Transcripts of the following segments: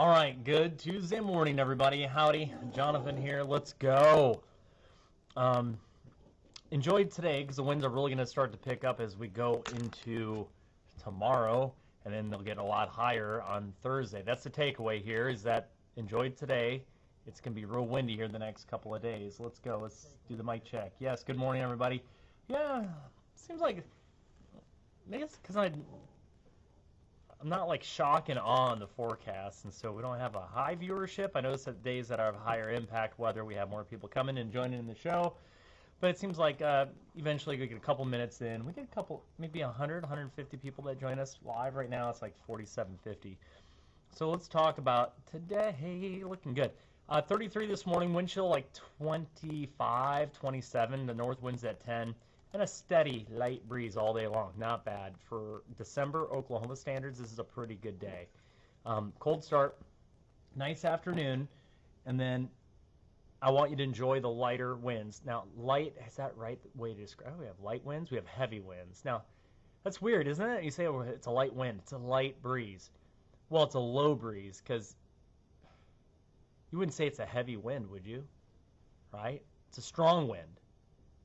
All right, good Tuesday morning, everybody. Howdy, Jonathan here. Let's go. Enjoyed today because the winds are really going to start to pick up as we go into tomorrow, and then they'll get a lot higher on Thursday. That's the takeaway here, is that enjoyed today. It's going to be real windy here the next couple of days. Let's go. Let's do the mic check. Yes, good morning, everybody. Yeah, seems like maybe it's because I'm not like shock and awe on the forecast, and so we don't have a high viewership. I notice that days that have higher impact weather, we have more people coming and joining in the show. But it seems like eventually we get a couple minutes in. We get a couple, maybe 100, 150 people that join us live. Right now it's like 4750. So let's talk about today. Looking good. 33 this morning, wind chill like 25, 27. The north wind's at 10. And a steady light breeze all day long. Not bad. For December Oklahoma standards, this is a pretty good day. Cold start, nice afternoon, and then I want you to enjoy the lighter winds. Now, light, is that right way to describe it? We have light winds, we have heavy winds. Now, that's weird, isn't it? You say, oh, it's a light wind, it's a light breeze. Well, it's a low breeze, because you wouldn't say it's a heavy wind, would you? Right? It's a strong wind.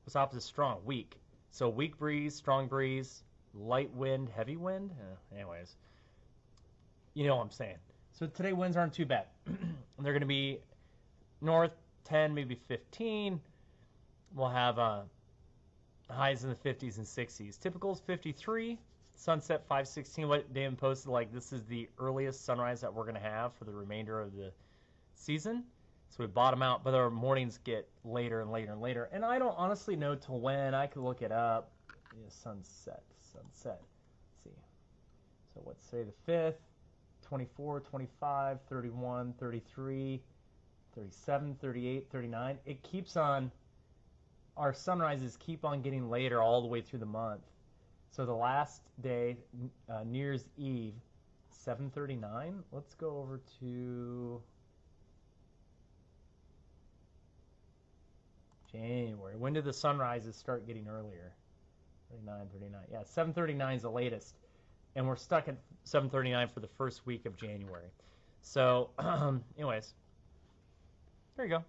What's opposite strong? Weak. So weak breeze, strong breeze, light wind, heavy wind. Anyways, you know what I'm saying. So today winds aren't too bad. They're going to be north 10, maybe 15. We'll have highs in the 50s and 60s. Typical is 53. Sunset 5:16. What Dan posted, like, this is the earliest sunrise that we're going to have for the remainder of the season. So we bottom out, but our mornings get later and later and later. And I don't honestly know till when. I could look it up. Yeah, sunset. Let's see. So let's say the 5th, 24, 25, 31, 33, 37, 38, 39. It keeps on, our sunrises keep on getting later all the way through the month. So the last day, New Year's Eve, 7:39. Let's go over to January. When did the sunrises start getting earlier? 39. Yeah, 7:39 is the latest. And we're stuck at 7:39 for the first week of January. So, anyways, there you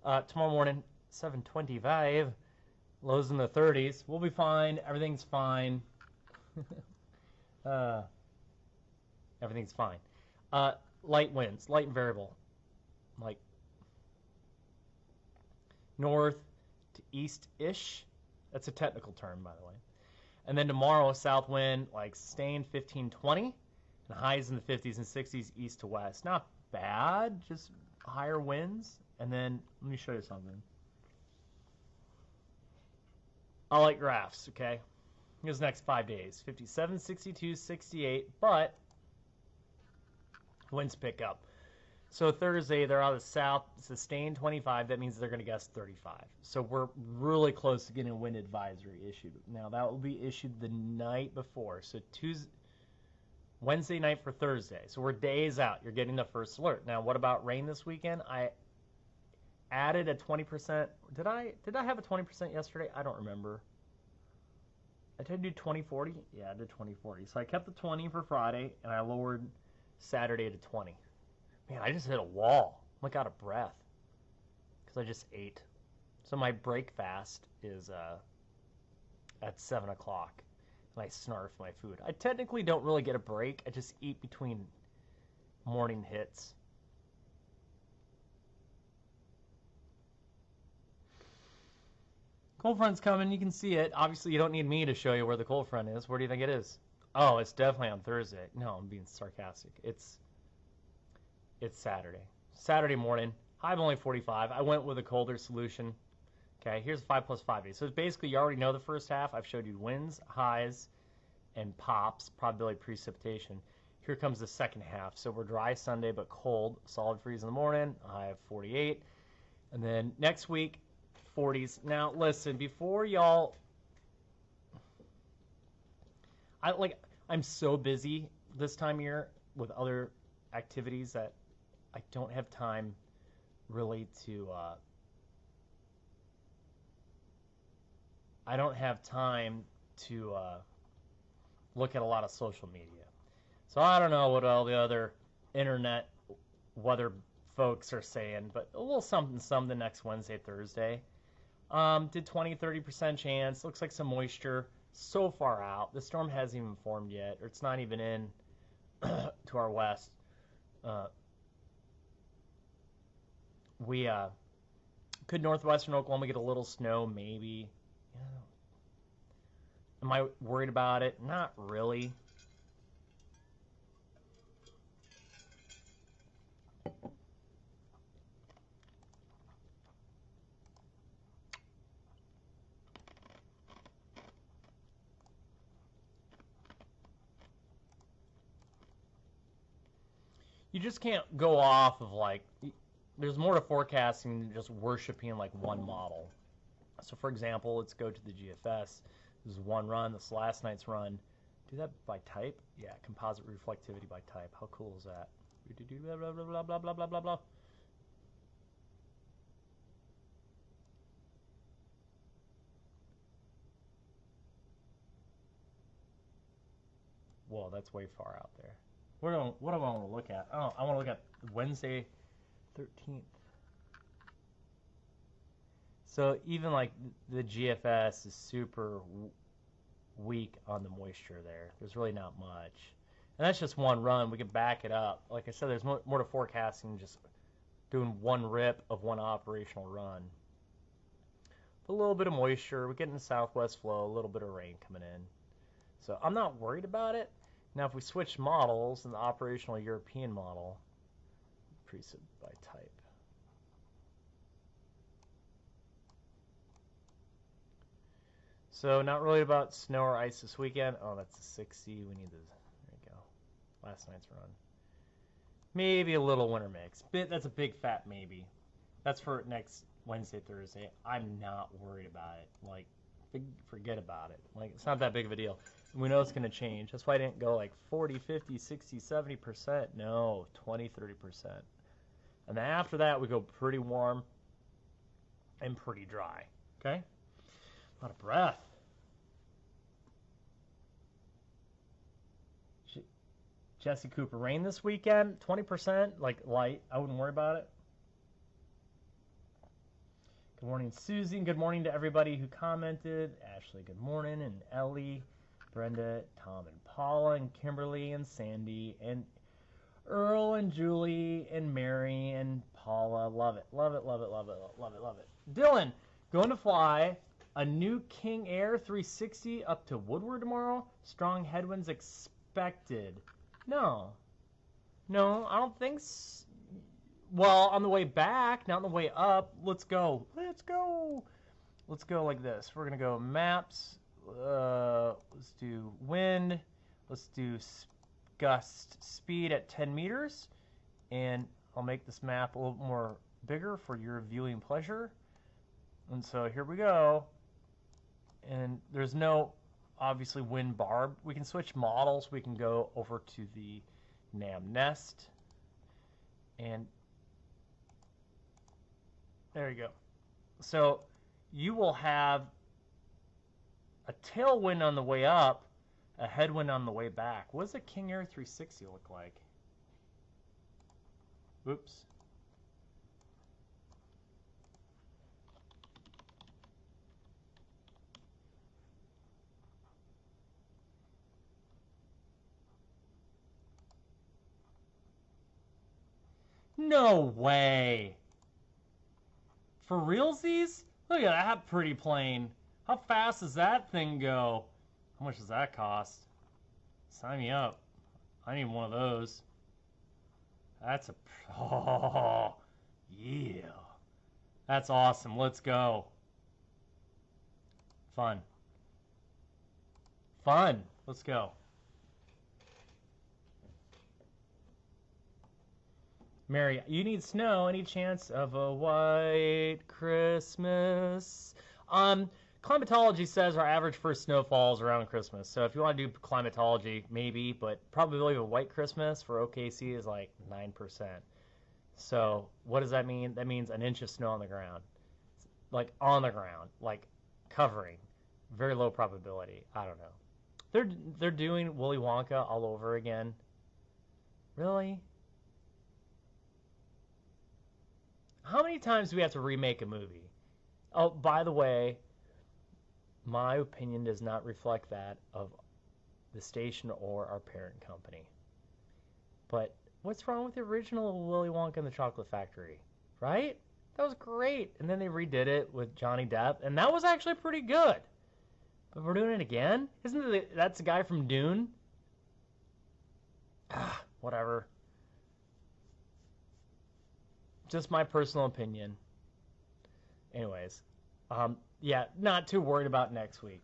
go. Tomorrow morning, 7:25. Lows in the 30s. We'll be fine. Everything's fine. Everything's fine. Light winds, light and variable. Like north to east-ish. That's a technical term, by the way. And then tomorrow, south wind, like staying 15, 20, and highs in the 50s and 60s east to west. Not bad, just higher winds. And then, let me show you something. I like graphs, okay? Here's the next 5 days. 57, 62, 68, but winds pick up. So Thursday, they're out of the south, sustained 25. That means they're going to gust 35. So we're really close to getting a wind advisory issued. Now, that will be issued the night before. So Wednesday night for Thursday. So we're days out. You're getting the first alert. Now, what about rain this weekend? I added a 20%. Did I have a 20% yesterday? I don't remember. I tried to do 20/40. Yeah, I did 20/40. So I kept the 20 for Friday, and I lowered Saturday to 20. Man, I just hit a wall. I'm like out of breath because I just ate. So my break fast is at 7 o'clock, and I snarf my food. I technically don't really get a break. I just eat between morning hits. Cold front's coming. You can see it. Obviously, you don't need me to show you where the cold front is. Where do you think it is? Oh, it's definitely on Thursday. No, I'm being sarcastic. It's Saturday. Saturday morning. High of only 45. I went with a colder solution. Okay, here's 5 plus 5 days. So basically, you already know the first half. I've showed you winds, highs, and pops, probability of precipitation. Here comes the second half. So we're dry Sunday, but cold. Solid freeze in the morning. High of 48. And then next week, 40s. Now, listen, before y'all... I'm so busy this time of year with other activities that I don't have time really to look at a lot of social media. So I don't know what all the other internet weather folks are saying, but a little something some the next Wednesday, Thursday. Did 20-30% chance. Looks like some moisture so far out. The storm hasn't even formed yet, or it's not even in to our west. We could northwestern Oklahoma get a little snow, maybe. Yeah. Am I worried about it? Not really. You just can't go off of like, there's more to forecasting than just worshiping like one model. So for example, let's go to the GFS. This is one run, this is last night's run. Do that by type? Yeah, composite reflectivity by type. How cool is that? Blah, blah, blah, blah, blah, blah, blah, blah. Whoa, that's way far out there. What do I want to look at? Oh, I want to look at Wednesday, 13th. So even like the GFS is super weak on the moisture there. There's really not much. And that's just one run. We can back it up. Like I said, there's more to forecasting than just doing one rip of one operational run. A little bit of moisture. We're getting the southwest flow, a little bit of rain coming in. So I'm not worried about it. Now, if we switch models in the operational European model, preset by type. So not really about snow or ice this weekend. Oh, that's a 60. We need to, there you go. Last night's run. Maybe a little winter mix. That's a big fat maybe. That's for next Wednesday, Thursday. I'm not worried about it. Like, forget about it. Like, it's not that big of a deal. We know it's going to change. That's why I didn't go like 40, 50, 60, 70%. No, 20, 30%. And then after that, we go pretty warm and pretty dry. Okay? A lot of breath. Jesse Cooper, rain this weekend, 20%, like light. I wouldn't worry about it. Good morning, Susie. Good morning to everybody who commented. Ashley, good morning. And Ellie, Brenda, Tom, and Paula, and Kimberly, and Sandy, and Earl, and Julie, and Mary, and Paula. Love it, love it, love it, love it, love it, love it. Dylan, going to fly a new King Air 360 up to Woodward tomorrow. Strong headwinds expected. No, I don't think so. Well, on the way back, not on the way up. Let's go. Let's go like this. We're going to go maps. Let's do wind. Let's do gust speed at 10 meters. And I'll make this map a little more bigger for your viewing pleasure. And so here we go. And there's no, obviously, wind barb. We can switch models. We can go over to the NAM Nest. And there you go. So you will have a tailwind on the way up, a headwind on the way back. What does a King Air 360 look like? Oops. No way. For realsies? Look at that pretty plane. How fast does that thing go? How much does that cost? Sign me up. I need one of those. That's a... Oh, yeah. That's awesome. Let's go. Fun. Fun. Let's go. Mary, you need snow. Any chance of a white Christmas? Climatology says our average first snowfall is around Christmas. So if you want to do climatology, maybe, but probably a white Christmas for OKC is like 9%. So what does that mean? That means an inch of snow on the ground. Like on the ground, like covering. Very low probability. I don't know. They're doing Willy Wonka all over again. Really? How many times do we have to remake a movie? Oh, by the way, my opinion does not reflect that of the station or our parent company. But what's wrong with the original Willy Wonka and the Chocolate Factory? Right? That was great. And then they redid it with Johnny Depp, and that was actually pretty good. But we're doing it again? That's the guy from Dune? Ah, whatever. Just my personal opinion. Anyways, yeah, not too worried about next week.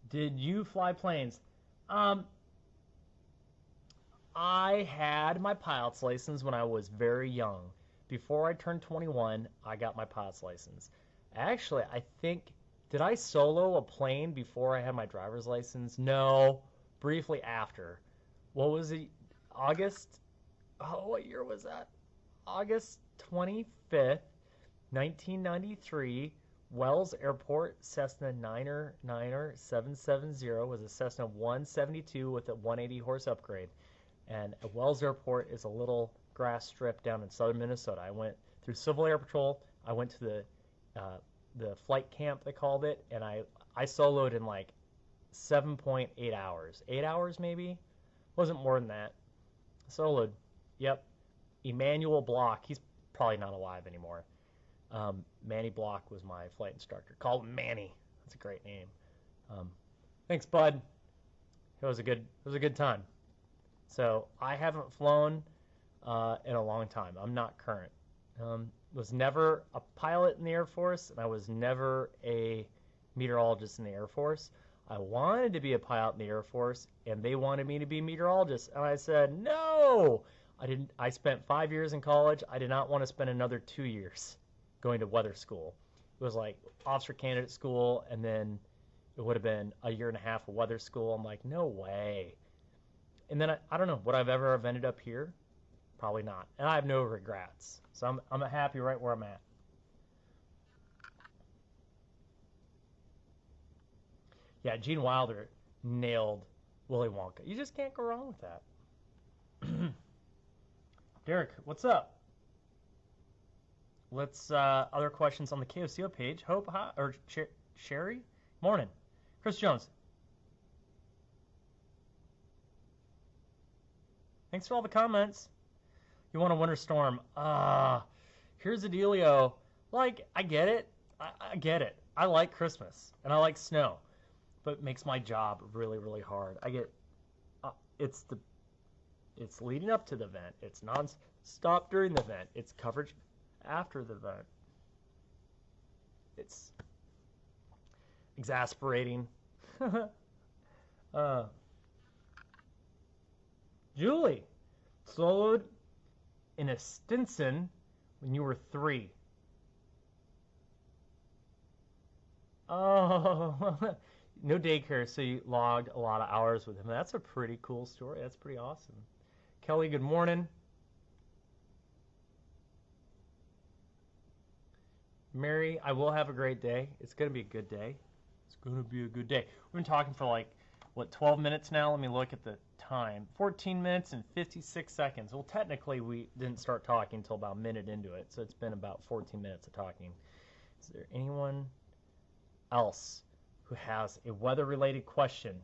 Did you fly planes? I had my pilot's license when I was very young. Before I turned 21, I got my pilot's license. Actually, I think, did I solo a plane before I had my driver's license? No, briefly after. What was it? August? Oh, what year was that? August 25th, 1993, Wells Airport, Cessna 770 was a Cessna 172 with a 180 horse upgrade. And Wells Airport is a little grass strip down in southern Minnesota. I went through Civil Air Patrol. I went to the flight camp, they called it, and I soloed in like 7.8 hours. 8 hours maybe? Wasn't more than that. Soloed. Yep. Emmanuel Block. He's probably not alive anymore. Manny Block was my flight instructor. Called him Manny. That's a great name. Thanks, bud. It was a good time. So I haven't flown in a long time. I'm not current. Was never a pilot in the Air Force, and I was never a meteorologist in the Air Force. I wanted to be a pilot in the Air Force, and they wanted me to be a meteorologist, and I said no. I spent 5 years in college. I did not want to spend another 2 years going to weather school. It was like officer candidate school, and then it would have been a year and a half of weather school. I'm like, no way. And then I don't know, would I've ever ended up here? Probably not. And I have no regrets. So I'm happy right where I'm at. Yeah, Gene Wilder nailed Willy Wonka. You just can't go wrong with that. Derek, what's up? Let's other questions on the KOCO page. Hope or Sherry? Morning. Chris Jones. Thanks for all the comments. You want a winter storm? Here's the dealio. Like, I get it. I get it. I like Christmas and I like snow, but it makes my job really, really hard. I get it's leading up to the event. It's non-stop during the event. It's coverage after the event. It's exasperating. Julie, soloed in a Stinson when you were 3. Oh, no daycare, so you logged a lot of hours with him. That's a pretty cool story. That's pretty awesome. Kelly, good morning. Mary, I will have a great day. It's going to be a good day. It's going to be a good day. We've been talking for like, 12 minutes now? Let me look at the time. 14 minutes and 56 seconds. Well, technically, we didn't start talking until about a minute into it, so it's been about 14 minutes of talking. Is there anyone else who has a weather-related question?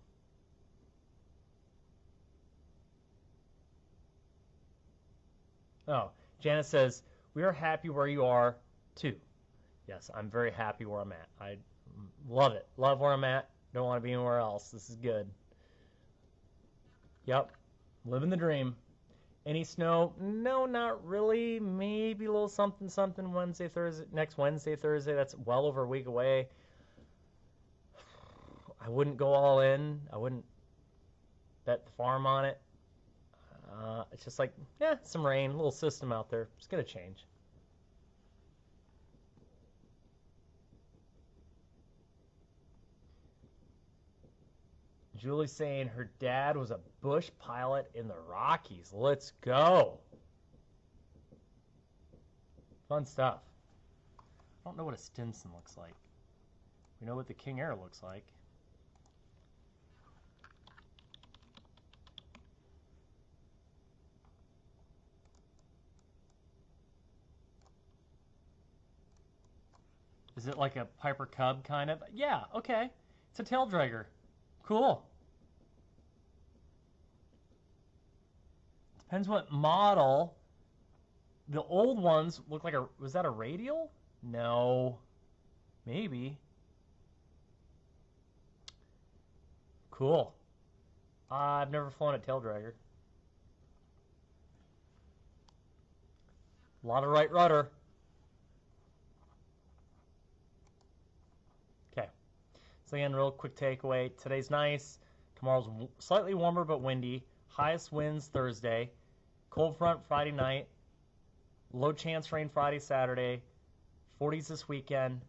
Oh, Janice says, we are happy where you are, too. Yes, I'm very happy where I'm at. I love it. Love where I'm at. Don't want to be anywhere else. This is good. Yep. Living the dream. Any snow? No, not really. Maybe a little something, something Wednesday, Thursday. Next Wednesday, Thursday. That's well over a week away. I wouldn't go all in. I wouldn't bet the farm on it. It's just like, some rain, a little system out there. It's going to change. Julie's saying her dad was a bush pilot in the Rockies. Let's go. Fun stuff. I don't know what a Stinson looks like. We know what the King Air looks like. Is it like a Piper Cub kind of? Yeah, okay. It's a tail dragger. Cool. Depends what model. The old ones look like a... Was that a radial? No. Maybe. Cool. I've never flown a tail dragger. A lot of right rudder. Okay. So again, real quick takeaway. Today's nice. Tomorrow's slightly warmer but windy. Highest winds Thursday. Cold front Friday night. Low chance rain Friday, Saturday. 40s this weekend.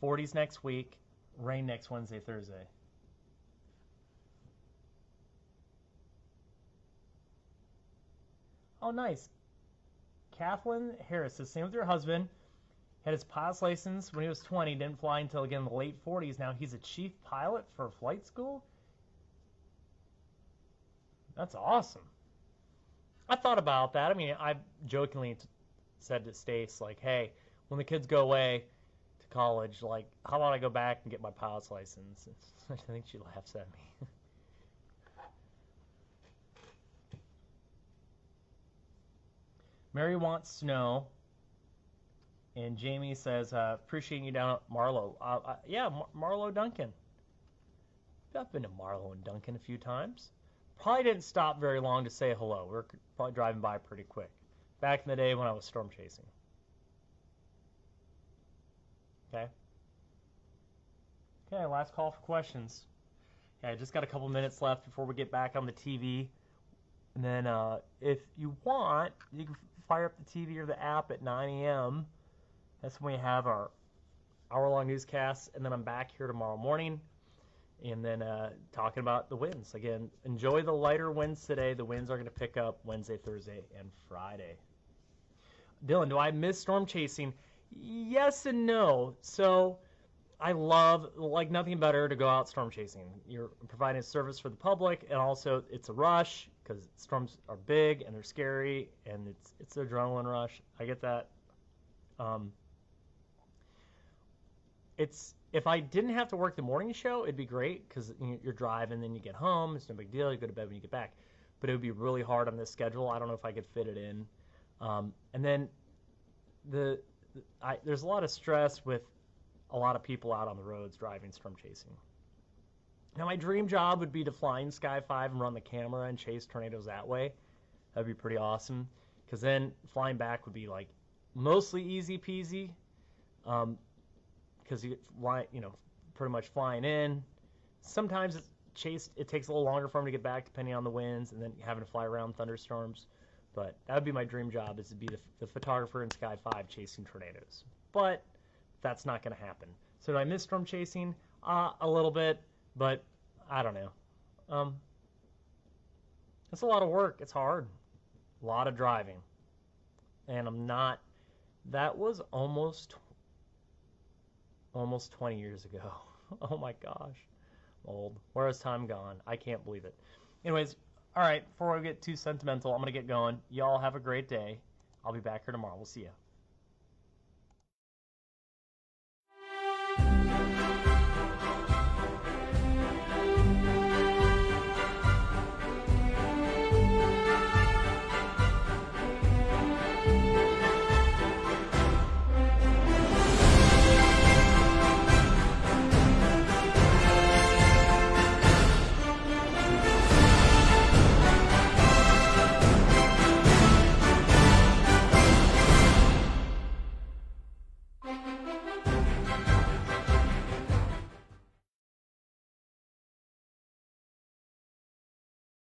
40s next week. Rain next Wednesday, Thursday. Oh, nice. Kathleen Harris says, same with your husband. Had his pilot's license when he was 20. Didn't fly until, again, the late 40s. Now he's a chief pilot for flight school? That's awesome. I thought about that. I mean, I jokingly said to Stace, like, hey, when the kids go away to college, like, how about I go back and get my pilot's license? I think she laughs at me. Mary wants to know, and Jamie says, appreciating you down at Marlow. Yeah, Marlow Duncan. I've been to Marlow and Duncan a few times. Probably didn't stop very long to say hello. We were probably driving by pretty quick. Back in the day when I was storm chasing. Okay. Okay, last call for questions. Yeah, I just got a couple minutes left before we get back on the TV. And then if you want, you can fire up the TV or the app at 9 a.m. That's when we have our hour-long newscasts. And then I'm back here tomorrow morning. And then talking about the winds. Again, enjoy the lighter winds today. The winds are going to pick up Wednesday, Thursday, and Friday. Dylan, do I miss storm chasing? Yes and no. So I love, like nothing better to go out storm chasing. You're providing a service for the public, and also it's a rush because storms are big and they're scary, and it's an adrenaline rush. I get that. If I didn't have to work the morning show, it'd be great because you're driving, then you get home. It's no big deal. You go to bed when you get back. But it would be really hard on this schedule. I don't know if I could fit it in. And then there's a lot of stress with a lot of people out on the roads driving storm chasing. Now, my dream job would be to fly in Sky 5 and run the camera and chase tornadoes that way. That'd be pretty awesome because then flying back would be like mostly easy peasy. Because you fly, pretty much flying in. Sometimes it takes a little longer for them to get back depending on the winds, and then having to fly around thunderstorms. But that would be my dream job, is to be the photographer in Sky 5 chasing tornadoes. But that's not going to happen. So do I miss storm chasing? A little bit, but I don't know. It's a lot of work. It's hard. A lot of driving. And that was almost 20 years ago. Oh my gosh. Old. Where has time gone? I can't believe it. Anyways, all right, before I get too sentimental, I'm going to get going. Y'all have a great day. I'll be back here tomorrow. We'll see you.